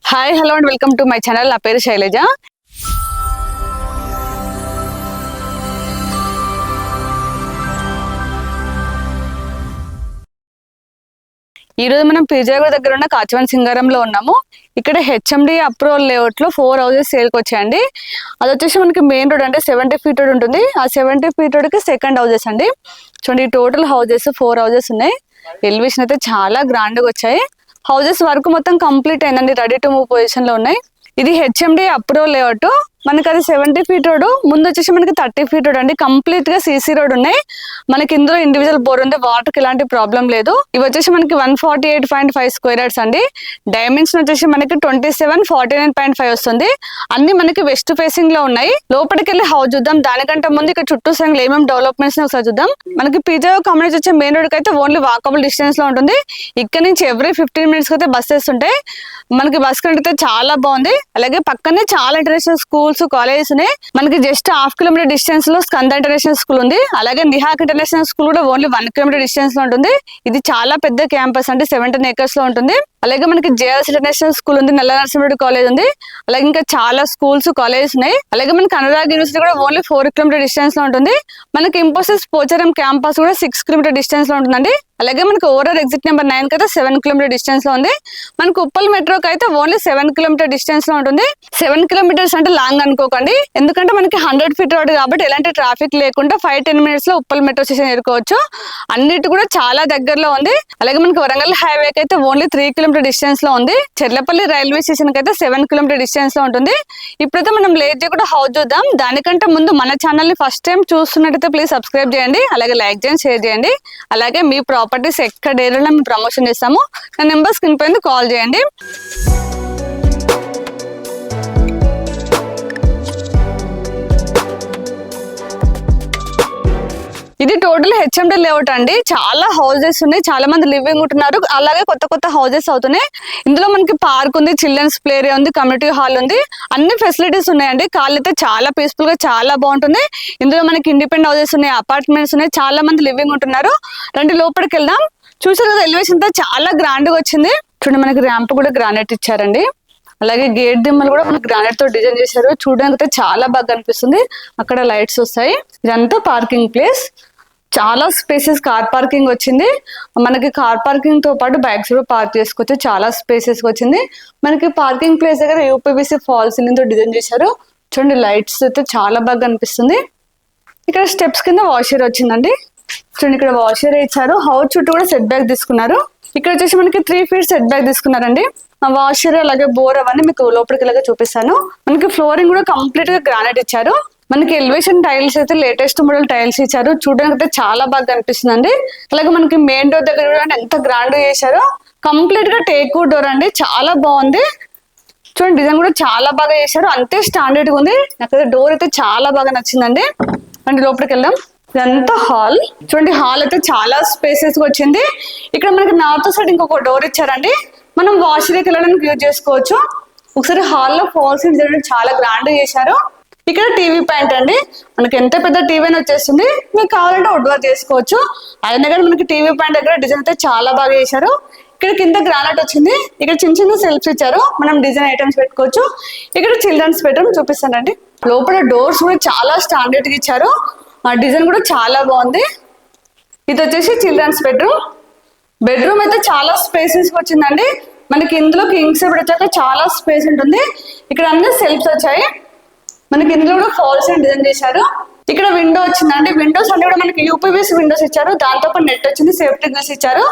Hi hello and welcome to my channel. నా పేరు శైలజ. ఈరోజు మనం పీజాగూడ దగ్గర ఉన్న కాచివన్ సింగారంలో ఉన్నాము. ఇక్కడ హెచ్ఎండి అప్రూవల్ లేఅవుట్ లో 4 houses సేల్కి వచ్చాయండి. అది వచ్చేసి మనకి మెయిన్ రోడ్ అంటే 70 feet రోడ్ ఉంటుంది. ఆ 70 feet రోడ్కి సెకండ్ హౌసెస్ అండి. చూడండి, టోటల్ హౌసెస్ 4 houses ఉన్నాయి. ఎలివేషన్ అయితే చాలా గ్రాండ్గా వచ్చాయి. హౌసెస్ వర్క్ మొత్తం కంప్లీట్ అయిందండి, రెడీ టు మూవ్ పొజిషన్ లో ఉన్నాయి. ఇది హెచ్ఎండి అప్రూవల్ లేఅవుట్. మనకి అది 70 feet రోడ్, ముందు వచ్చేసి మనకి 30 feet రోడ్ అండి. కంప్లీట్ గా సీసీ రోడ్ ఉన్నాయి. మనకి ఇందులో ఇండివిజువల్ బోర్ ఉంది, వాటర్ కి ఎలాంటి ప్రాబ్లం లేదు. ఇవి వచ్చేసి మనకి 148.5 square yards అండి. డైమెన్షన్ వచ్చేసి మనకి 2749.5 వస్తుంది. అన్ని మనకి వెస్ట్ ఫేసింగ్ లో ఉన్నాయి. లోపలికి వెళ్ళి హౌస్ చూద్దాం. దానికంటే ముందు ఇక్కడ చుట్టూ సంఘాలు ఏమేమి డెవలప్మెంట్స్ ఒకసారి చూద్దాం. మనకి పీజాగూడ కమ్యూనిటీ వచ్చే మెయిన్ రోడ్ కి అయితే ఓన్లీ వాకబుల్ డిస్టెన్స్ లో ఉంటుంది. ఇక్కడ నుంచి ఎవ్రీ 15 minutes అయితే బస్సెస్ ఉంటాయి. మనకి బస్ కంటే చాలా బాగుంది. అలాగే పక్కనే చాలా ఇంటర్నేషనల్ స్కూల్స్ కాలేజెస్ ఉన్నాయి. మనకి జస్ట్ 1/2 kilometer డిస్టెన్స్ లో స్కంద ఇంటర్నేషనల్ స్కూల్ ఉంది. అలాగే నిహాక్ ఇంటర్నేషనల్ స్కూల్ కూడా ఓన్లీ 1 kilometer డిస్టెన్స్ లో ఉంటుంది. ఇది చాలా పెద్ద క్యాంపస్ అంటే 17 acres లో ఉంటుంది. అలాగే మనకి జేఎస్ ఇంటర్నేషనల్ స్కూల్ ఉంది, నల్ల నరసింహరెడ్డి కాలేజ్ ఉంది. అలాగే ఇంకా చాలా స్కూల్స్ కాలేజెస్ ఉన్నాయి. అలాగే మనకి అనురాగ్ యూనివర్సిటీ కూడా ఓన్లీ 4 kilometer డిస్టెన్స్ లో ఉంటుంది. మనకి ఇంపోసిస్ పోచారం క్యాంపస్ కూడా 6 kilometer డిస్టెన్స్ లో ఉంటుందండి. అలాగే మనకి ఓవరాల్ ఎగ్జిట్ నెంబర్ 9 అయితే 7 kilometer డిస్టెన్స్ లో ఉంది. మనకి ఉప్పల్ మెట్రోకి అయితే ఓన్లీ 7 kilometer డిస్టెన్స్ లో ఉంటుంది. 7 kilometers అంటే లాంగ్ అనుకోకండి, ఎందుకంటే మనకి 100 feet రోడ్ కాబట్టి ఎలాంటి ట్రాఫిక్ లేకుండా 5-10 minutes లో ఉప్పల్ మెట్రో స్టేషన్ చేరుకోవచ్చు. అన్నిటి కూడా చాలా దగ్గరలో ఉంది. అలాగే మనకి వరంగల్ హైవేకి అయితే ఓన్లీ 3 kilometer డిస్టెన్స్ లో ఉంది. చెర్లపల్లి రైల్వే స్టేషన్ కి అయితే 7 kilometer డిస్టెన్స్ లో ఉంటుంది. ఇప్పుడైతే మనం లేట్ చేయకుండా హౌస్ చూద్దాం. దానికంటే ముందు మన ఛానల్ ని ఫస్ట్ టైం చూస్తున్నట్టయితే ప్లీజ్ సబ్స్క్రైబ్ చేయండి. అలాగే లైక్ చేయండి, షేర్ చేయండి. అలాగే మీ ప్రాపర్టీస్ ఎక్కడ ఏరియాలో మేము ప్రమోషన్ చేస్తాము. నా నెంబర్ స్క్రీన్ పైన కాల్ చేయండి. ఇది టోటల్ హెచ్ఎండి లేఅవుట్ అండి. చాలా హౌసెస్ ఉన్నాయి, చాలా మంది లివింగ్ ఉంటున్నారు. అలాగే కొత్త కొత్త హౌసెస్ అవుతున్నాయి. ఇందులో మనకి పార్క్ ఉంది, చిల్డ్రన్స్ ప్లే ఏరియా ఉంది, కమ్యూనిటీ హాల్ ఉంది. అన్ని ఫెసిలిటీస్ ఉన్నాయండి. కాళ్ళు అయితే చాలా పీస్ఫుల్ గా చాలా బాగుంటుంది. ఇందులో మనకి ఇండిపెండెంట్ హౌసెస్ ఉన్నాయి, అపార్ట్మెంట్స్ ఉన్నాయి, చాలా మంది లివింగ్ ఉంటున్నారు. రండి లోపలికి వెళ్దాం. చూసారు కదా, ఎలివేషన్ తో చాలా గ్రాండ్ గా వచ్చింది. చూడండి, మనకి ర్యాంప్ కూడా గ్రానైట్ ఇచ్చారండి. అలాగే గేట్ దిమ్మలు కూడా మనకి గ్రానైట్ తో డిజైన్ చేశారు. చూడడానికి అయితే చాలా బాగా అనిపిస్తుంది. అక్కడ లైట్స్ వస్తాయి. ఇదంతా పార్కింగ్ ప్లేస్. చాలా స్పేసెస్ కార్ పార్కింగ్ వచ్చింది. మనకి కార్ పార్కింగ్ తో పాటు బైక్స్ కూడా పార్క్ చేసుకోవచ్చు. చాలా స్పేసెస్ వచ్చింది. మనకి పార్కింగ్ ప్లేస్ దగ్గర యూపీవీసీ ఫాల్ సీలింగ్ తో డిజైన్ చేశారు. చూడండి, లైట్స్ అయితే చాలా బాగా అనిపిస్తుంది. ఇక్కడ స్టెప్స్ కింద వాష్ ఏరియా వచ్చిందండి. చూడండి, ఇక్కడ వాష్ ఏరియా ఇచ్చారు. హౌస్ చుట్టూ కూడా సెట్ బ్యాక్ తీసుకున్నారు. ఇక్కడ వచ్చేసి మనకి 3 feet సెట్ బ్యాక్ తీసుకున్నారండి. వాష్ ఏరియా అలాగే బోర్ అవన్నీ మీకు లోపలికి ఇలాగా చూపిస్తాను. మనకి ఫ్లోరింగ్ కూడా కంప్లీట్ గా గ్రానైట్ ఇచ్చారు. మనకి ఎలివేషన్ టైల్స్ అయితే లేటెస్ట్ మోడల్ టైల్స్ ఇచ్చారు. చూడడానికి అయితే చాలా బాగా అనిపిస్తుందండి. అలాగే మనకి మెయిన్ డోర్ దగ్గర కూడా ఎంత గ్రాండ్ చేశారో. కంప్లీట్ గా టేక్ వుడ్ డోర్ అండి, చాలా బాగుంది. చూడండి, డిజైన్ కూడా చాలా బాగా చేశారు. అంతే స్టాండర్డ్ గా ఉంది. నాకైతే డోర్ అయితే చాలా బాగా నచ్చిందండి. అంటే లోపలికి వెళ్దాం. ఇదంతా హాల్. చూడండి, హాల్ అయితే చాలా స్పేసెస్ వచ్చింది. ఇక్కడ మనకి నార్త్ సైడ్ ఇంకొక డోర్ ఇచ్చారండి. మనం వాష్ ఏరియాకి వెళ్ళడానికి యూజ్ చేసుకోవచ్చు. ఒకసారి హాల్లో ఫాల్స్ చాలా గ్రాండ్ చేశారు. ఇక్కడ టీవీ పాయింట్ అండి. మనకి ఎంత పెద్ద టీవీ అని వచ్చేస్తుంది. మీకు కావాలంటే వుడ్ వర్క్ చేసుకోవచ్చు. అయినా కానీ మనకి టీవీ పాయింట్ దగ్గర డిజైన్ అయితే చాలా బాగా చేశారు. ఇక్కడ కింద గ్రానైట్ వచ్చింది. ఇక్కడ చిన్న చిన్న సెల్ఫ్స్ ఇచ్చారు, మనం డిజైన్ ఐటమ్స్ పెట్టుకోవచ్చు. ఇక్కడ చిల్డ్రన్స్ బెడ్రూమ్ చూపిస్తానండి. లోపల డోర్స్ కూడా చాలా స్టాండర్డ్ గా ఇచ్చారు. ఆ డిజైన్ కూడా చాలా బాగుంది. ఇది వచ్చేసి చిల్డ్రన్స్ బెడ్రూమ్. బెడ్రూమ్ అయితే చాలా స్పేసెస్ వచ్చిందండి. మనకి ఇందులో కింగ్ సైడ్ వచ్చాక చాలా స్పేస్ ఉంటుంది. ఇక్కడ అన్ని సెల్ఫ్స్ వచ్చాయి. మనకి ఇందులో కూడా ఫాల్స్ డిజైన్ చేశారు. ఇక్కడ విండో వచ్చిందండి. విండోస్ అన్ని కూడా మనకి యూపీవీసీ విండోస్ ఇచ్చారు. దాంతో పాటు నెట్ వచ్చింది, సేఫ్టీ గ్లాస్ ఇచ్చారు.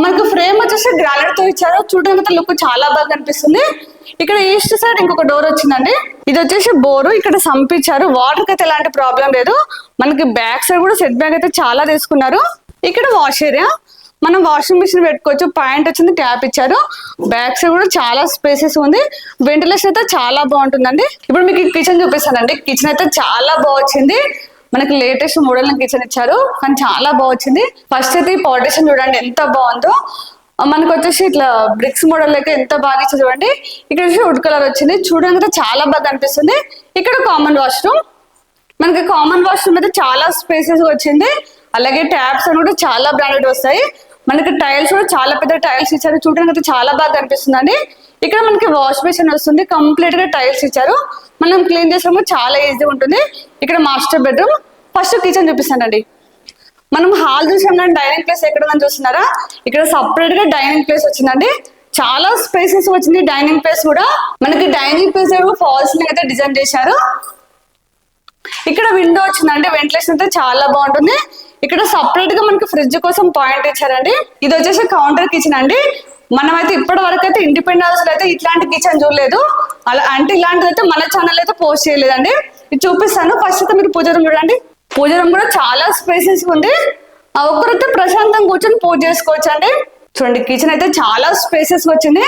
మనకి ఫ్రేమ్ వచ్చేసి గ్రానైట్ తో ఇచ్చారు. చూడడానికి లుక్ చాలా బాగా అనిపిస్తుంది. ఇక్కడ ఈస్ట్ సైడ్ ఇంకొక డోర్ వచ్చిందండి. ఇది వచ్చేసి బోరు. ఇక్కడ సంప్ ఇచ్చారు. వాటర్ కి అయితే ఎలాంటి ప్రాబ్లం లేదు. మనకి బ్యాక్ సైడ్ కూడా సెట్ బ్యాక్ అయితే చాలా తీసుకున్నారు. ఇక్కడ వాష్ ఏరియా, మనం వాషింగ్ మిషన్ పెట్టుకోవచ్చు. పాయింట్ వచ్చింది, ట్యాప్ ఇచ్చారు. బ్యాక్ సైడ్ కూడా చాలా స్పేసెస్ ఉంది. వెంటిలేషన్ అయితే చాలా బాగుంటుందండి. ఇప్పుడు మీకు కిచెన్ చూపిస్తానండి. కిచెన్ అయితే చాలా బాగా వచ్చింది. మనకి లేటెస్ట్ మోడల్ కిచెన్ ఇచ్చారు, కానీ చాలా బాగా వచ్చింది. ఫస్ట్ అయితే ఈ పార్టిషన్ చూడండి ఎంత బాగుందో. మనకు వచ్చేసి ఇట్లా బ్రిక్స్ మోడల్ అయితే ఎంత బాగా ఇచ్చింది చూడండి. ఇక్కడ వచ్చి వుడ్ కలర్ వచ్చింది. చూడడానికి చాలా బాగా అనిపిస్తుంది. ఇక్కడ కామన్ వాష్రూమ్. మనకి కామన్ వాష్రూమ్ అయితే చాలా స్పేసెస్ వచ్చింది. అలాగే ట్యాప్స్ అని కూడా చాలా బ్రాండెడ్ వస్తాయి. మనకి టైల్స్ కూడా చాలా పెద్ద టైల్స్ ఇచ్చారు, చూడడానికి అయితే చాలా బాగా కనిపిస్తుందండి. ఇక్కడ మనకి వాష్ బేసిన్ వస్తుంది, కంప్లీట్ గా టైల్స్ ఇచ్చారు, మనం క్లీన్ చేసుకోవడం చాలా ఈజీగా ఉంటుంది. ఇక్కడ మాస్టర్ బెడ్రూమ్. ఫస్ట్ కిచెన్ చూపిస్తానండి. మనం హాల్ చూసాం కానీ డైనింగ్ ప్లేస్ ఎక్కడ ఉందని చూస్తున్నారా, ఇక్కడ సపరేట్ గా డైనింగ్ ప్లేస్ వచ్చిందండి. చాలా స్పేసెస్ వచ్చింది డైనింగ్ ప్లేస్ కూడా. మనకి డైనింగ్ ప్లేస్ ఫాల్స్ అయితే డిజైన్ చేశారు. ఇక్కడ విండో వచ్చిందండి, వెంటిలేషన్ అయితే చాలా బాగుంటుంది. ఇక్కడ సపరేట్ గా మనకి ఫ్రిడ్జ్ కోసం పాయింట్ ఇచ్చారండి. ఇది వచ్చేసి కౌంటర్ కిచెన్ అండి. మనమైతే ఇప్పటి వరకు అయితే ఇండిపెండెంట్ హౌస్ లో అయితే ఇట్లాంటి కిచెన్ చూడలేదు. అలా అంటే ఇలాంటిది అయితే మన ఛానల్ అయితే పోస్ట్ చేయలేదండి. ఇది చూపిస్తాను. ఫస్ట్ అయితే మీరు పూజ రూమ్ చూడండి. పూజ రూమ్ కూడా చాలా స్పేసెస్ ఉంది, ఒక్కరైతే ప్రశాంతంగా కూర్చొని పూజ చేసుకోవచ్చు అండి. చూడండి కిచెన్ అయితే చాలా స్పేసెస్ వచ్చింది.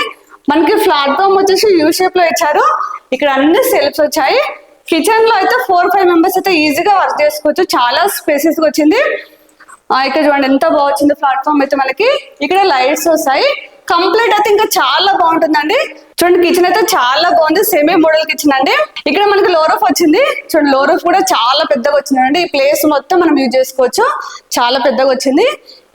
మనకి ప్లాట్ఫామ్ వచ్చేసి యూ షేప్ లో ఇచ్చారు. ఇక్కడ అన్ని సెల్ఫ్స్ వచ్చాయి. కిచెన్ లో అయితే 4-5 మెంబర్స్ అయితే ఈజీగా వర్క్ చేసుకోవచ్చు, చాలా స్పేసెస్ వచ్చింది. ఇక్కడ చూడండి ఎంత బాగుంది ప్లాట్ఫామ్ అయితే మనకి. ఇక్కడ లైట్స్ వస్తాయి, కంప్లీట్ అయితే ఇంకా చాలా బాగుంటుందండి. చూడండి కిచెన్ అయితే చాలా బాగుంది, సెమీ మోడల్ కిచెన్ అండి. ఇక్కడ మనకి లోరఫ్ వచ్చింది. చూడండి లోరఫ్ కూడా చాలా పెద్దగా వచ్చిందండి. ఈ ప్లేస్ మొత్తం మనం యూజ్ చేసుకోవచ్చు, చాలా పెద్దగా వచ్చింది.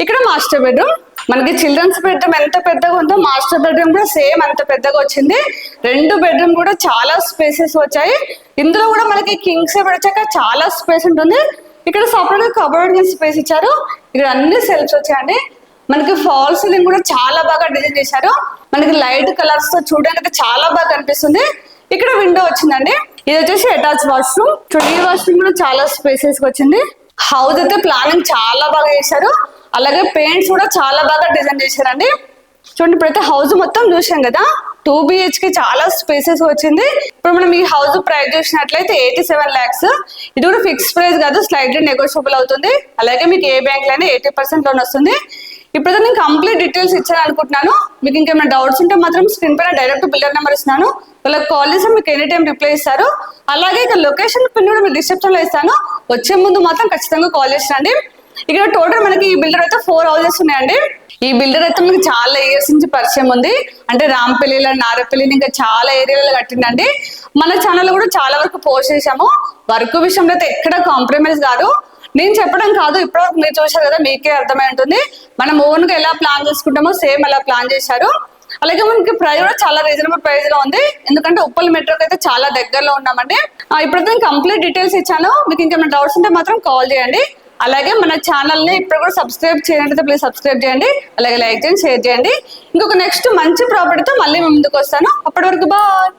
ఇక్కడ మాస్టర్ బెడ్రూమ్. మనకి చిల్డ్రన్స్ బెడ్రూమ్ ఎంత పెద్దగా ఉందో మాస్టర్ బెడ్రూమ్ కూడా సేమ్ అంత పెద్దగా వచ్చింది. 2 బెడ్రూమ్ కూడా చాలా స్పేసెస్ వచ్చాయి. ఇందులో కూడా మనకి కింగ్ సైడ్ వచ్చాక చాలా స్పేస్ ఉంటుంది. ఇక్కడ సపరేట్ గా కబోర్డ్ స్పేస్ ఇచ్చారు. ఇక్కడ అన్ని సెల్ఫ్స్ వచ్చాయండి. మనకి ఫాల్ సీలింగ్ కూడా చాలా బాగా డిజైన్ చేశారు. మనకి లైట్ కలర్స్ తో చూడడానికి చాలా బాగా కనిపిస్తుంది. ఇక్కడ విండో వచ్చిందండి. ఇది వచ్చేసి అటాచ్ వాష్రూమ్. చూడండి ఈ వాష్రూమ్ కూడా చాలా స్పేసెస్ వచ్చింది. హౌస్ అయితే ప్లానింగ్ చాలా బాగా చేశారు, అలాగే పెయింట్స్ కూడా చాలా బాగా డిజైన్ చేశారండి. చూడండి ఇప్పుడైతే హౌస్ మొత్తం చూసాం కదా. 2 BHK చాలా స్పేసెస్ వచ్చింది. ఇప్పుడు మనం ఈ హౌస్ ప్రైస్ చూసినట్లయితే 87 lakhs. ఇది కూడా ఫిక్స్ ప్రైస్ కాదు, స్లైట్లీ నెగోషియబుల్ అవుతుంది. అలాగే మీకు ఏ బ్యాంక్ లోనే 80% లోన్ వస్తుంది. ఇప్పుడు నేను కంప్లీట్ డీటెయిల్స్ ఇచ్చాను అనుకుంటున్నాను. మీకు ఇంకేమైనా డౌట్స్ ఉంటే మాత్రం స్క్రీన్ పైన డైరెక్ట్ బిల్డర్ నెంబర్ ఇస్తున్నాను, వాళ్ళకి కాల్ చేసి మీకు ఎనీ టైం రిప్లై ఇస్తారు. అలాగే ఇక్కడ లొకేషన్ పిన్ కూడా మీకు డిస్క్రిప్షన్ లో ఇస్తాను, వచ్చే ముందు మాత్రం ఖచ్చితంగా కాల్ చేసిరండి. ఇక్కడ టోటల్ మనకి ఈ బిల్డర్ అయితే 4 houses ఉన్నాయండి. ఈ బిల్డర్ అయితే మనకి చాలా ఇయర్స్ నుంచి పరిచయం ఉంది. అంటే రాంపల్లిలో, నారపల్లిని ఇంకా చాలా ఏరియాలో కట్టిందండి. మన ఛానల్ కూడా చాలా వరకు పోస్ట్ చేశాము. వర్క్ విషయంలో అయితే ఎక్కడ కాంప్రమైజ్ కాదు. నేను చెప్పడం కాదు, ఇప్పటివరకు మీరు చూసారు కదా, మీకే అర్థమై ఉంటుంది. మనం ఓన్ గా ఎలా ప్లాన్ చేసుకుంటామో సేమ్ అలా ప్లాన్ చేశారు. అలాగే మనకి ప్రైస్ కూడా చాలా రీజనబుల్ ప్రైస్ లో ఉంది, ఎందుకంటే ఉప్పల్ మెట్రోకి అయితే చాలా దగ్గరలో ఉన్నామండి. ఇప్పుడైతే నేను కంప్లీట్ డీటెయిల్స్ ఇచ్చాను. మీకు ఇంకేమైనా డౌట్స్ ఉంటే మాత్రం కాల్ చేయండి. అలాగే మన ఛానల్ ని ఇప్పుడు కూడా సబ్స్క్రైబ్ చేయండి, ప్లీజ్ సబ్స్క్రైబ్ చేయండి. అలాగే లైక్ చేయండి, షేర్ చేయండి. ఇంకొక నెక్స్ట్ మంచి ప్రాపర్టీతో మళ్ళీ ముందుకు వస్తాను. అప్పటి వరకు బాయ్.